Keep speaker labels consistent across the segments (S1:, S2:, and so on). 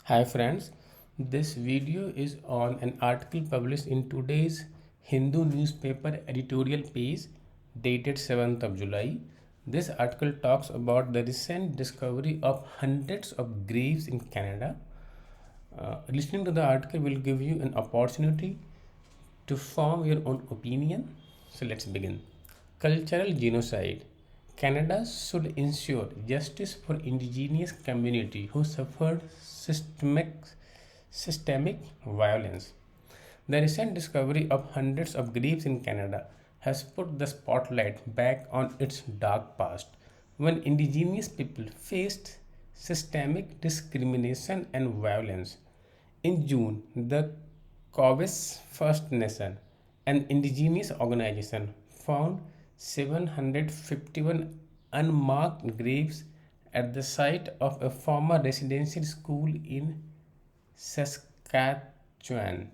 S1: Hi friends, this video is on an article published in today's Hindu newspaper editorial page dated 7th of July. This article talks about the recent discovery of hundreds of graves in Canada. Listening to the article will give you an opportunity to form your own opinion. So let's begin. Cultural genocide. Canada should ensure justice for indigenous community who suffered systemic violence. The recent discovery of hundreds of graves in Canada has put the spotlight back on its dark past when indigenous people faced systemic discrimination and violence. In June, the Cowes First Nation, an indigenous organization, found 751 unmarked graves at the site of a former residential school in Saskatchewan.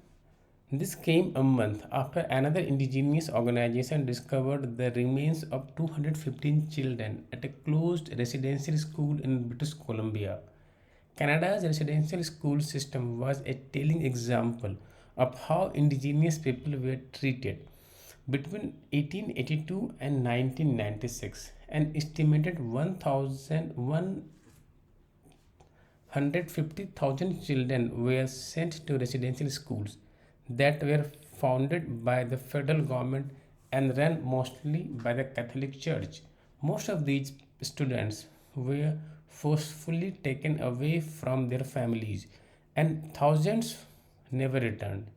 S1: This came a month after another indigenous organization discovered the remains of 215 children at a closed residential school in British Columbia. Canada's residential school system was a telling example of how indigenous people were treated. Between 1882 and 1996, an estimated 150,000 children were sent to residential schools that were founded by the federal government and run mostly by the Catholic Church. Most of these students were forcefully taken away from their families, and thousands never returned.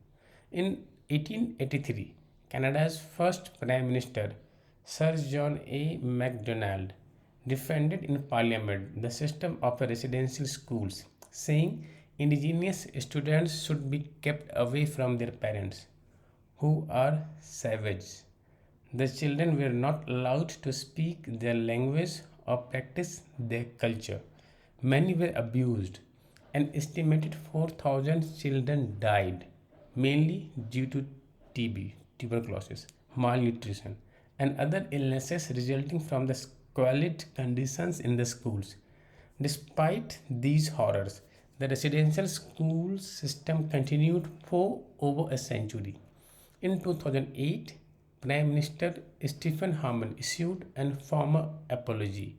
S1: In 1883, Canada's first Prime Minister, Sir John A. Macdonald, defended in Parliament the system of residential schools, saying Indigenous students should be kept away from their parents, who are savages. The children were not allowed to speak their language or practice their culture. Many were abused. An estimated 4,000 children died, mainly due to TB, tuberculosis, malnutrition, and other illnesses resulting from the squalid conditions in the schools. Despite these horrors, the residential school system continued for over a century. In 2008, Prime Minister Stephen Harper issued a formal apology.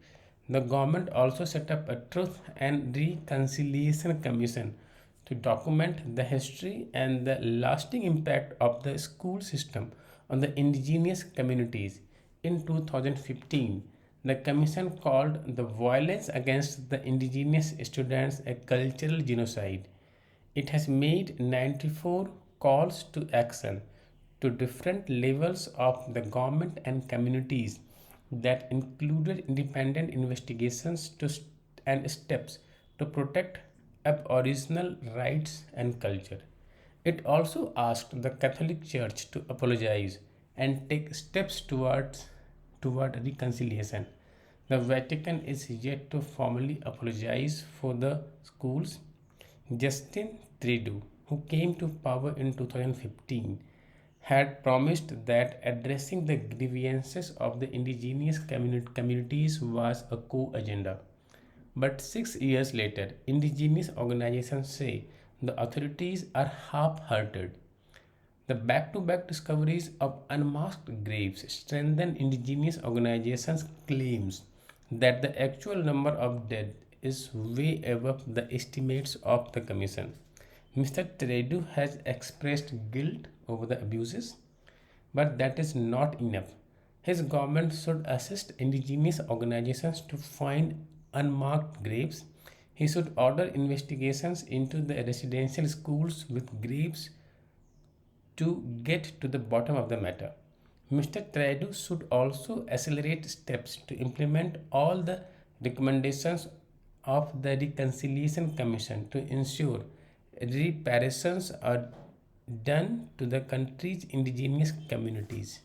S1: The government also set up a Truth and Reconciliation Commission to document the history and the lasting impact of the school system on the indigenous communities. In 2015, the commission called the violence against the indigenous students a cultural genocide. It has made 94 calls to action to different levels of the government and communities that included independent investigations and steps to protect Aboriginal rights and culture. It also asked the Catholic Church to apologize and take steps toward reconciliation. The Vatican is yet to formally apologize for the schools. Justin Trudeau, who came to power in 2015, had promised that addressing the grievances of the indigenous communities was a co-agenda. But 6 years later, indigenous organizations say the authorities are half-hearted. The back-to-back discoveries of unmasked graves strengthen indigenous organizations' claims that the actual number of dead is way above the estimates of the commission. Mr. Trudeau has expressed guilt over the abuses, but that is not enough. His government should assist indigenous organizations to find unmarked graves. He should order investigations into the residential schools with graves to get to the bottom of the matter. Mr. Trudeau should also accelerate steps to implement all the recommendations of the Reconciliation Commission to ensure reparations are done to the country's indigenous communities.